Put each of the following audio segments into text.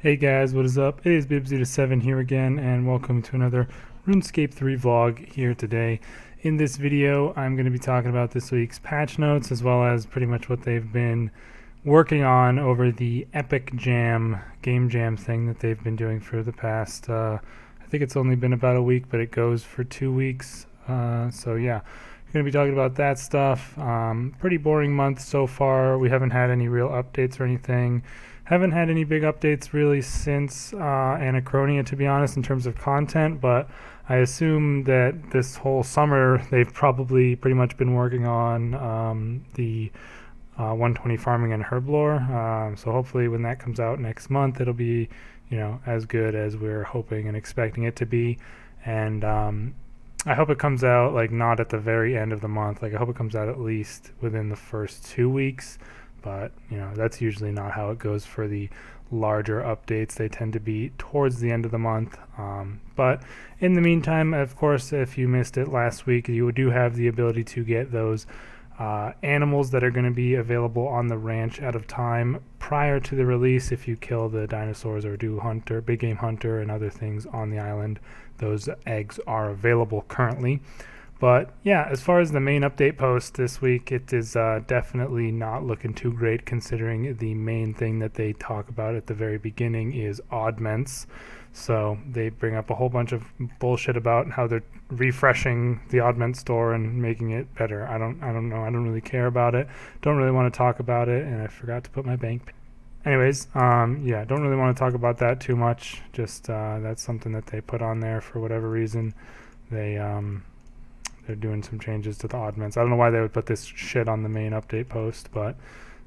Hey guys, what is up? It is Bibsy7 here again, and welcome to another RuneScape 3 vlog here today. In this video, I'm going to be talking about this week's patch notes, as well as pretty much what they've been working on over the Epic Jam, Game Jam thing that they've been doing for the past, I think it's only been about a week, but it goes for 2 weeks. So yeah, going to be talking about that stuff. Pretty boring month so far. We haven't had any real updates or anything. Haven't had any big updates really since Anachronia, to be honest, in terms of content, but I assume that this whole summer they've probably pretty much been working on the 120 farming and herblore. So hopefully when that comes out next month, it'll be, as good as we're hoping and expecting it to be. And I hope it comes out like not at the very end of the month. Like I hope it comes out at least within the first 2 weeks. But that's usually not how it goes for the larger updates. They tend to be towards the end of the month. But in the meantime, of course, if you missed it last week, you do have the ability to get those animals that are going to be available on the ranch out of time prior to the release. If you kill the dinosaurs or do hunter, big game hunter, and other things on the island, those eggs are available currently. But yeah, as far as the main update post this week, it is definitely not looking too great, considering the main thing that they talk about at the very beginning is oddments. So they bring up a whole bunch of bullshit about how they're refreshing the oddment store and making it better. I don't know. I don't really care about it. Don't really want to talk about it, and I forgot to put my bank. Anyways, yeah, don't really want to talk about that too much. Just that's something that they put on there for whatever reason. They're doing some changes to the oddments. I don't know why they would put this shit on the main update post, but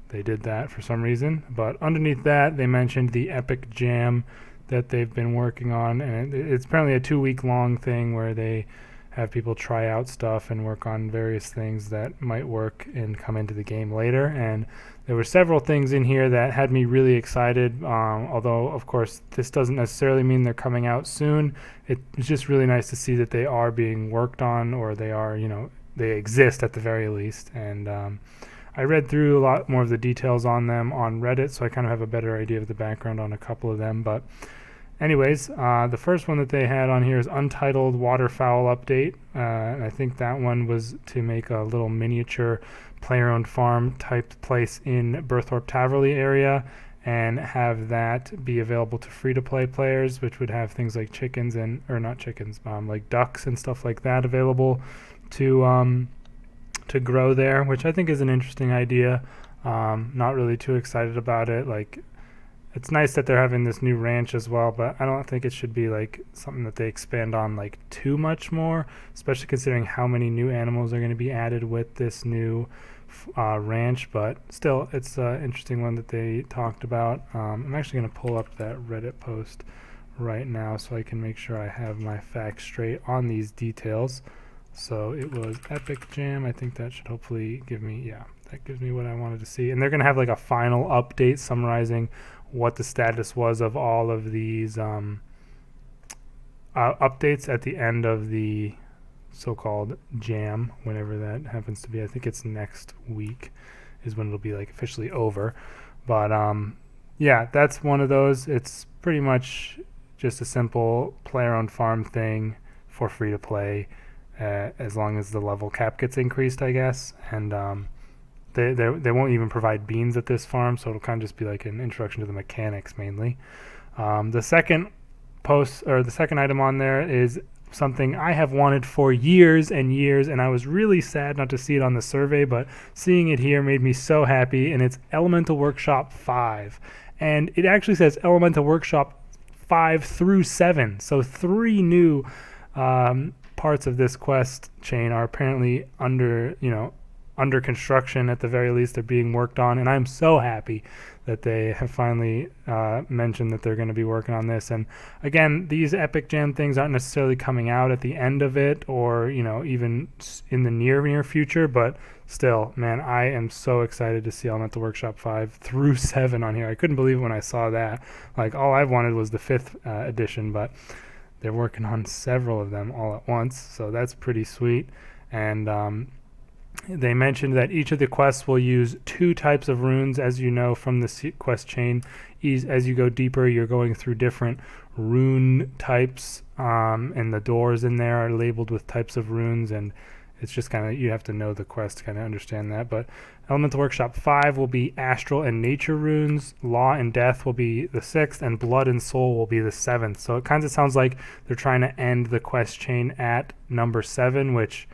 they did that for some reason. But underneath that, they mentioned the Epic Jam that they've been working on, and it's apparently a 2-week long thing where they have people try out stuff and work on various things that might work and come into the game later. And there were several things in here that had me really excited, although of course this doesn't necessarily mean they're coming out soon. It's just really nice to see that they are being worked on, or they are, they exist at the very least. And I read through a lot more of the details on them on Reddit, so I kind of have a better idea of the background on a couple of them. But anyways, the first one that they had on here is Untitled Waterfowl Update. And I think that one was to make a little miniature player-owned farm type place in Burthorpe Taverley area and have that be available to free-to-play players, which would have things like chickens or not chickens, like ducks and stuff like that available to grow there, which I think is an interesting idea. Not really too excited about it. Like, it's nice that they're having this new ranch as well, but I don't think it should be like something that they expand on like too much more, especially considering how many new animals are going to be added with this new ranch. But still, it's an interesting one that they talked about. I'm actually going to pull up that Reddit post right now so I can make sure I have my facts straight on these details. So it was Epic Jam. I think that should hopefully give me, that gives me what I wanted to see. And they're going to have like a final update summarizing what the status was of all of these updates at the end of the so-called jam, whenever that happens to be. I think it's next week is when it'll be like officially over. But yeah, that's one of those. It's pretty much just a simple player-owned farm thing for free to play, as long as the level cap gets increased, I guess. And they won't even provide beans at this farm, so it'll kind of just be like an introduction to the mechanics mainly. The second post, or the second item on there, is something I have wanted for years and years, and I was really sad not to see it on the survey, but seeing it here made me so happy. And it's Elemental Workshop 5, and it actually says Elemental Workshop 5 through 7, so 3 new parts of this quest chain are apparently under construction. At the very least, they're being worked on, and I'm so happy that they have finally mentioned that they're going to be working on this. And again, these Epic Jam things aren't necessarily coming out at the end of it, or even in the near future, but still, man, I am so excited to see Elemental Workshop 5 through 7 on here. I couldn't believe it when I saw that. Like, all I wanted was the 5th edition, but they're working on several of them all at once, so that's pretty sweet. And They mentioned that each of the quests will use 2 types of runes, as you know from the quest chain. As you go deeper, you're going through different rune types, and the doors in there are labeled with types of runes, and it's just kind of, you have to know the quest to kind of understand that. But Elemental Workshop 5 will be Astral and Nature runes, Law and Death will be the 6th, and Blood and Soul will be the 7th. So it kind of sounds like they're trying to end the quest chain at number 7, which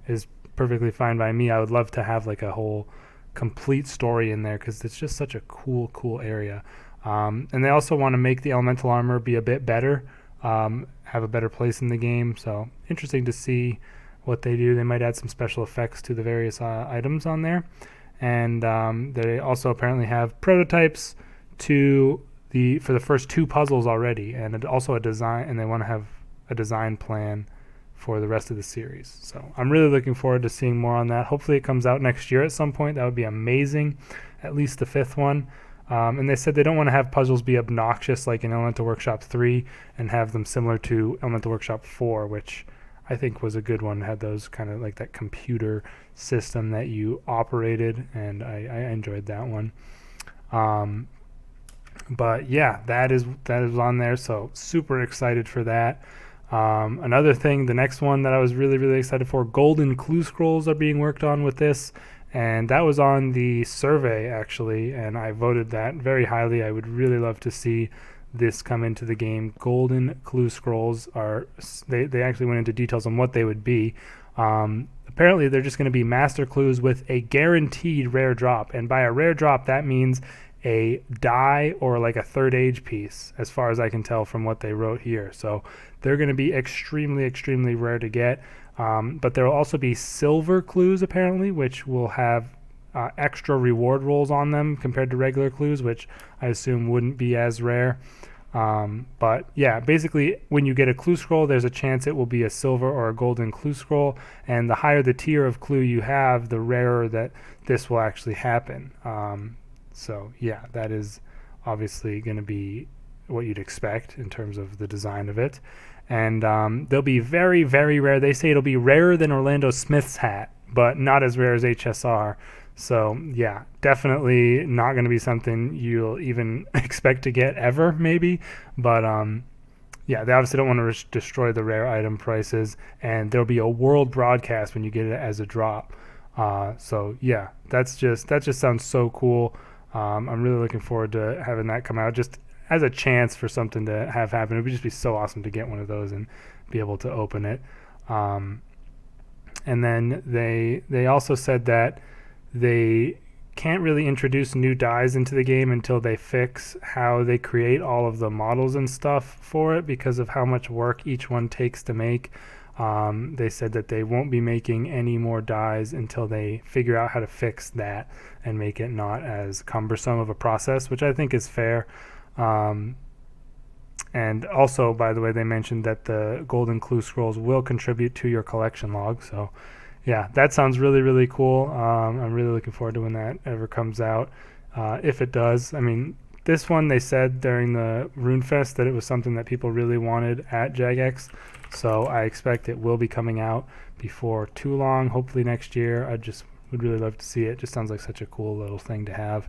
is perfectly fine by me. I would love to have like a whole complete story in there, because it's just such a cool area. And they also want to make the elemental armor be a bit better, have a better place in the game. So interesting to see what they do. They might add some special effects to the various items on there. And they also apparently have prototypes for the first 2 puzzles already, and also a design, and they want to have a design plan for the rest of the series. So I'm really looking forward to seeing more on that. Hopefully it comes out next year at some point. That would be amazing, at least the 5th one. And they said they don't want to have puzzles be obnoxious like in Elemental Workshop 3 and have them similar to Elemental Workshop 4, which I think was a good one. It had those kind of like that computer system that you operated, and I enjoyed that one. But yeah, that is on there, so super excited for that. Another thing, the next one that I was really excited for, golden clue scrolls are being worked on with this, and that was on the survey actually, and I voted that very highly. I would really love to see this come into the game. Golden clue scrolls are, they actually went into details on what they would be. Apparently they're just going to be master clues with a guaranteed rare drop, and by a rare drop that means a die or like a third age piece, as far as I can tell from what they wrote here. So they're going to be extremely rare to get, but there will also be silver clues apparently, which will have extra reward rolls on them compared to regular clues, which I assume wouldn't be as rare. But yeah, basically when you get a clue scroll, there's a chance it will be a silver or a golden clue scroll, and the higher the tier of clue you have, the rarer that this will actually happen. So yeah, that is obviously going to be what you'd expect in terms of the design of it. And they'll be very rare. They say it'll be rarer than Orlando Smith's hat, but not as rare as HSR. So yeah, definitely not going to be something you'll even expect to get ever, maybe. But yeah, they obviously don't want to destroy the rare item prices, and there'll be a world broadcast when you get it as a drop. So yeah, that just sounds so cool. I'm really looking forward to having that come out, just as a chance for something to have happen. It would just be so awesome to get one of those and be able to open it. And then they also said that they can't really introduce new dies into the game until they fix how they create all of the models and stuff for it, because of how much work each one takes to make. They said that they won't be making any more dies until they figure out how to fix that and make it not as cumbersome of a process, which I think is fair. And also, by the way, they mentioned that the golden clue scrolls will contribute to your collection log. So yeah, that sounds really cool. I'm really looking forward to when that ever comes out, if it does. I mean, this one, they said during the RuneFest that it was something that people really wanted at Jagex, so I expect it will be coming out before too long, hopefully next year. I just would really love to see it. Just sounds like such a cool little thing to have.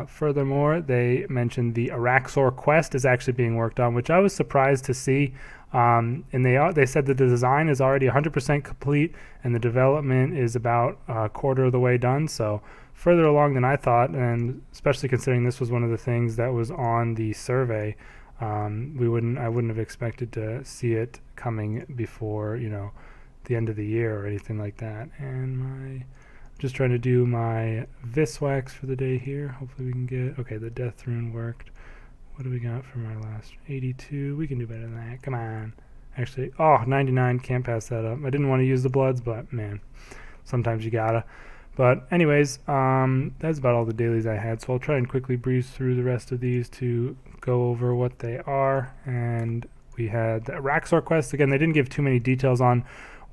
Furthermore, they mentioned the Araxor quest is actually being worked on, which I was surprised to see. And they said that the design is already 100% complete, and the development is about a quarter of the way done. So further along than I thought, and especially considering this was one of the things that was on the survey. I wouldn't have expected to see it coming before, the end of the year or anything like that. And just trying to do my Viswax for the day here. Hopefully we can get, okay, the death rune worked. What do we got for my last 82? We can do better than that. Come on. Actually, 99, can't pass that up. I didn't want to use the bloods, but man, sometimes you gotta. But anyways, that's about all the dailies I had. So I'll try and quickly breeze through the rest of these to go over what they are. And we had the Araxor quest. Again, they didn't give too many details on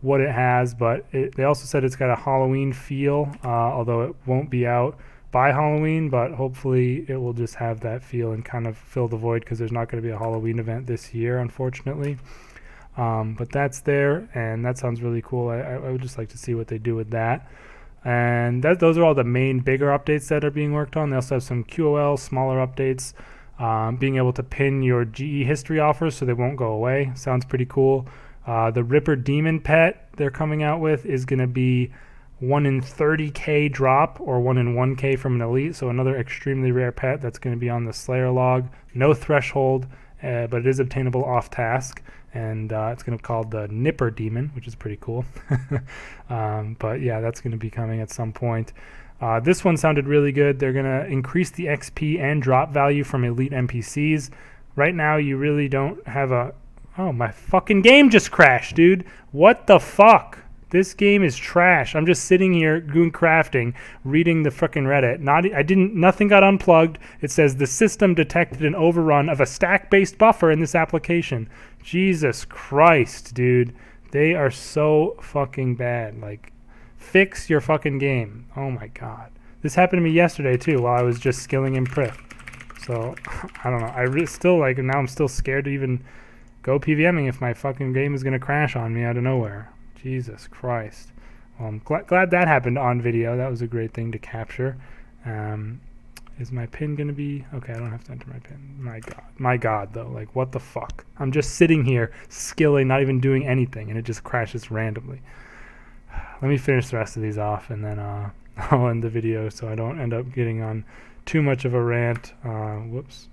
what it has, but they also said it's got a Halloween feel, although it won't be out by Halloween, but hopefully it will just have that feel and kind of fill the void, because there's not going to be a Halloween event this year, unfortunately. But that's there, and that sounds really cool. I would just like to see what they do with that. And those are all the main bigger updates that are being worked on. They also have some QOL, smaller updates. Being able to pin your GE history offers so they won't go away. Sounds pretty cool. The Ripper Demon pet they're coming out with is going to be 1 in 30k drop or 1 in 1k from an elite. So another extremely rare pet that's going to be on the Slayer log. No threshold, but it is obtainable off task. And it's going to be called the Nipper Demon, which is pretty cool. But yeah, that's going to be coming at some point. This one sounded really good. They're going to increase the XP and drop value from elite NPCs. Right now, you really don't have a... Oh, my fucking game just crashed, dude. What the fuck? This game is trash. I'm just sitting here doing crafting, reading the fucking Reddit. Nothing got unplugged. It says the system detected an overrun of a stack-based buffer in this application. Jesus Christ, dude. They are so fucking bad. Like, fix your fucking game. Oh my god. This happened to me yesterday too while I was just skilling in Prif. So, I don't know. Still, like, now I'm still scared to even go PVMing if my fucking game is going to crash on me out of nowhere. Jesus Christ. Well, I'm glad that happened on video. That was a great thing to capture. Is my pin going to be... Okay, I don't have to enter my pin. My god. My god, though. Like, what the fuck? I'm just sitting here, skilling, not even doing anything, and it just crashes randomly. Let me finish the rest of these off, and then I'll end the video so I don't end up getting on too much of a rant. Whoops.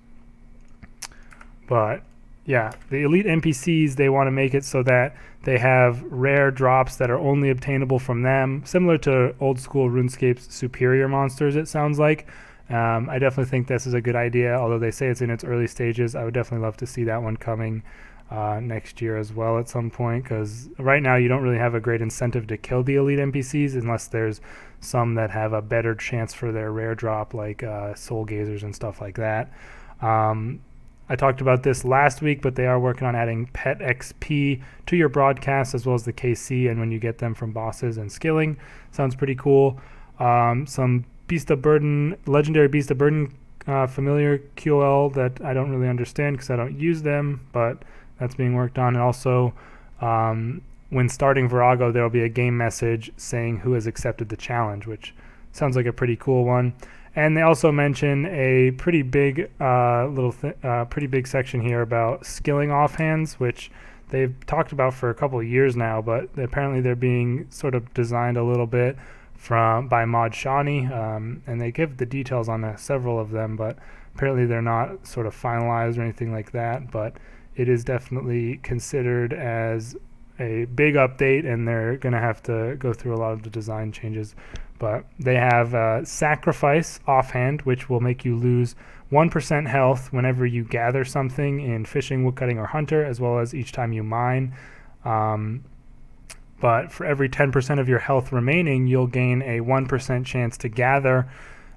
But, yeah, the elite NPCs, they want to make it so that they have rare drops that are only obtainable from them, similar to old school RuneScape's superior monsters, it sounds like. I definitely think this is a good idea, although they say it's in its early stages. I would definitely love to see that one coming next year as well at some point, because right now you don't really have a great incentive to kill the elite NPCs unless there's some that have a better chance for their rare drop, like Soul Gazers and stuff like that. I talked about this last week, but they are working on adding pet XP to your broadcast as well as the KC, and when you get them from bosses and skilling. Sounds pretty cool. Some Beast of Burden, legendary Beast of Burden familiar QOL that I don't really understand because I don't use them, but that's being worked on. And also, when starting Virago, there will be a game message saying who has accepted the challenge, which sounds like a pretty cool one. And they also mention a pretty big pretty big section here about skilling offhands, which they've talked about for a couple of years now, but apparently they're being sort of designed a little bit by Mod Shawnee, and they give the details on several of them, but apparently they're not sort of finalized or anything like that. But it is definitely considered as a big update, and they're going to have to go through a lot of the design changes. But they have Sacrifice offhand, which will make you lose 1% health whenever you gather something in fishing, woodcutting, or hunter, as well as each time you mine. But for every 10% of your health remaining, you'll gain a 1% chance to gather,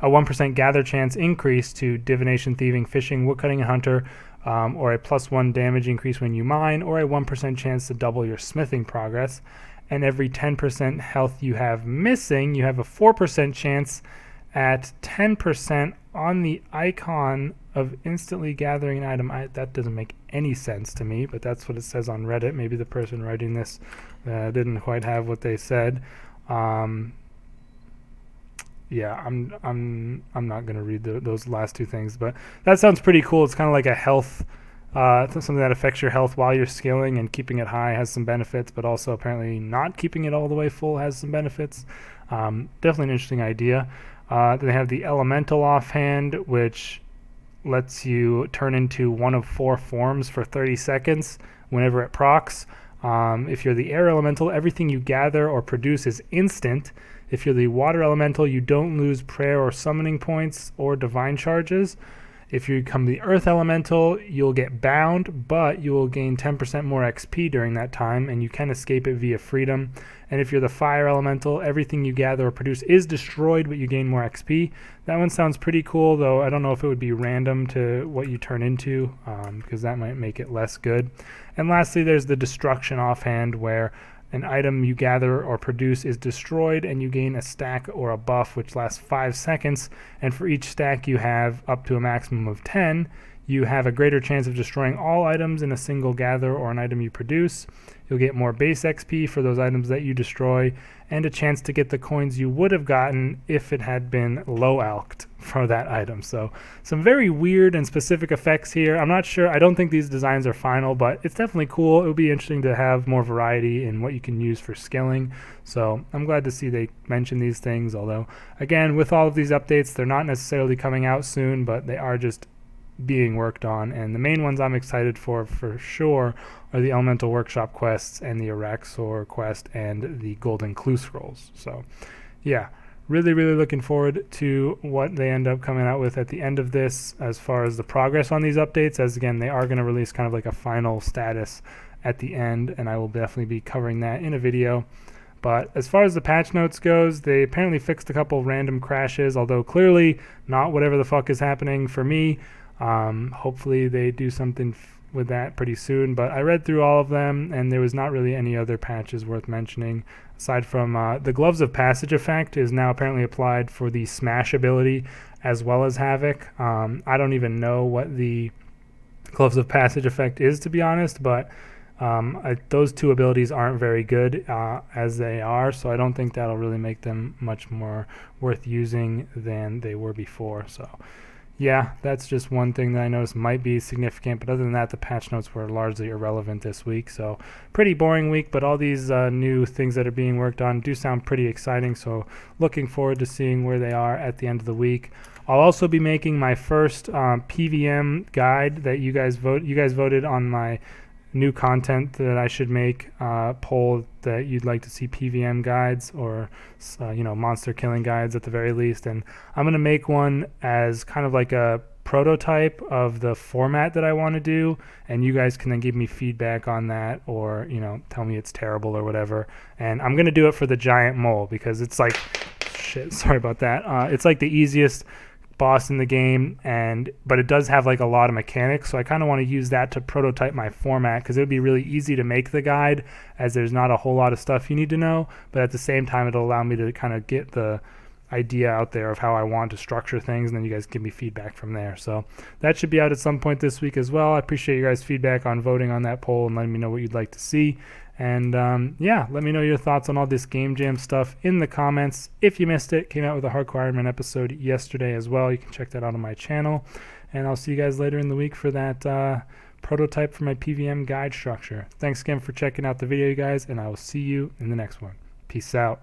a 1% gather chance increase to divination, thieving, fishing, woodcutting, and hunter, or a +1 damage increase when you mine, or a 1% chance to double your smithing progress. And every 10% health you have missing, you have a 4% chance at 10% on the icon of instantly gathering an item. That doesn't make any sense to me, but that's what it says on Reddit. Maybe the person writing this didn't quite have what they said. Yeah, I'm not going to read those last two things, but that sounds pretty cool. It's kind of like a health, something that affects your health while you're scaling, and keeping it high has some benefits, but also apparently not keeping it all the way full has some benefits. Definitely an interesting idea. They have the Elemental offhand, which lets you turn into one of 4 forms for 30 seconds whenever it procs. If you're the Air Elemental, everything you gather or produce is instant. If you're the Water Elemental, you don't lose prayer or summoning points or divine charges. If you become the Earth Elemental, you'll get bound, but you will gain 10% more XP during that time, and you can escape it via freedom. And if you're the Fire Elemental, everything you gather or produce is destroyed, but you gain more XP. That one sounds pretty cool, though I don't know if it would be random to what you turn into, because that might make it less good. And lastly, there's the Destruction offhand, where an item you gather or produce is destroyed, and you gain a stack or a buff which lasts 5 seconds. And for each stack you have up to a maximum of 10, you have a greater chance of destroying all items in a single gather or an item you produce. You'll get more base XP for those items that you destroy, and a chance to get the coins you would have gotten if it had been low alked for that item. So some very weird and specific effects here. I'm not sure, I don't think these designs are final, but it's definitely cool. It would be interesting to have more variety in what you can use for skilling. So I'm glad to see they mention these things, although again, with all of these updates, they're not necessarily coming out soon, but they are just being worked on, and the main ones I'm excited for sure are the Elemental Workshop quests and the Araxor quest and the Golden Clue Scrolls. So yeah, really looking forward to what they end up coming out with at the end of this as far as the progress on these updates, as again they are going to release kind of like a final status at the end, and I will definitely be covering that in a video. But as far as the patch notes goes, they apparently fixed a couple random crashes, although clearly not whatever the fuck is happening for me. Hopefully they do something with that pretty soon, but I read through all of them and there was not really any other patches worth mentioning aside from the Gloves of Passage effect is now apparently applied for the Smash ability as well as Havoc. I don't even know what the Gloves of Passage effect is, to be honest, but those two abilities aren't very good as they are, so I don't think that'll really make them much more worth using than they were before. So yeah, that's just one thing that I noticed might be significant, but other than that, the patch notes were largely irrelevant this week. So pretty boring week, but all these new things that are being worked on do sound pretty exciting, so looking forward to seeing where they are at the end of the week. I'll also be making my first PVM guide that you guys voted on my new content that I should make poll that you'd like to see PVM guides or monster killing guides at the very least, and I'm gonna make one as kind of like a prototype of the format that I want to do, and you guys can then give me feedback on that, or tell me it's terrible or whatever. And I'm gonna do it for the giant mole because it's like shit, sorry about that, it's like the easiest boss in the game, but it does have like a lot of mechanics, so I kind of want to use that to prototype my format because it would be really easy to make the guide as there's not a whole lot of stuff you need to know, but at the same time it'll allow me to kind of get the idea out there of how I want to structure things, and then you guys give me feedback from there. So that should be out at some point this week as well. I appreciate you guys' feedback on voting on that poll and letting me know what you'd like to see. And yeah, let me know your thoughts on all this Game Jam stuff in the comments. If you missed it, came out with a Hardcore Iron Man episode yesterday as well. You can check that out on my channel. And I'll see you guys later in the week for that prototype for my PVM guide structure. Thanks again for checking out the video, you guys, and I will see you in the next one. Peace out.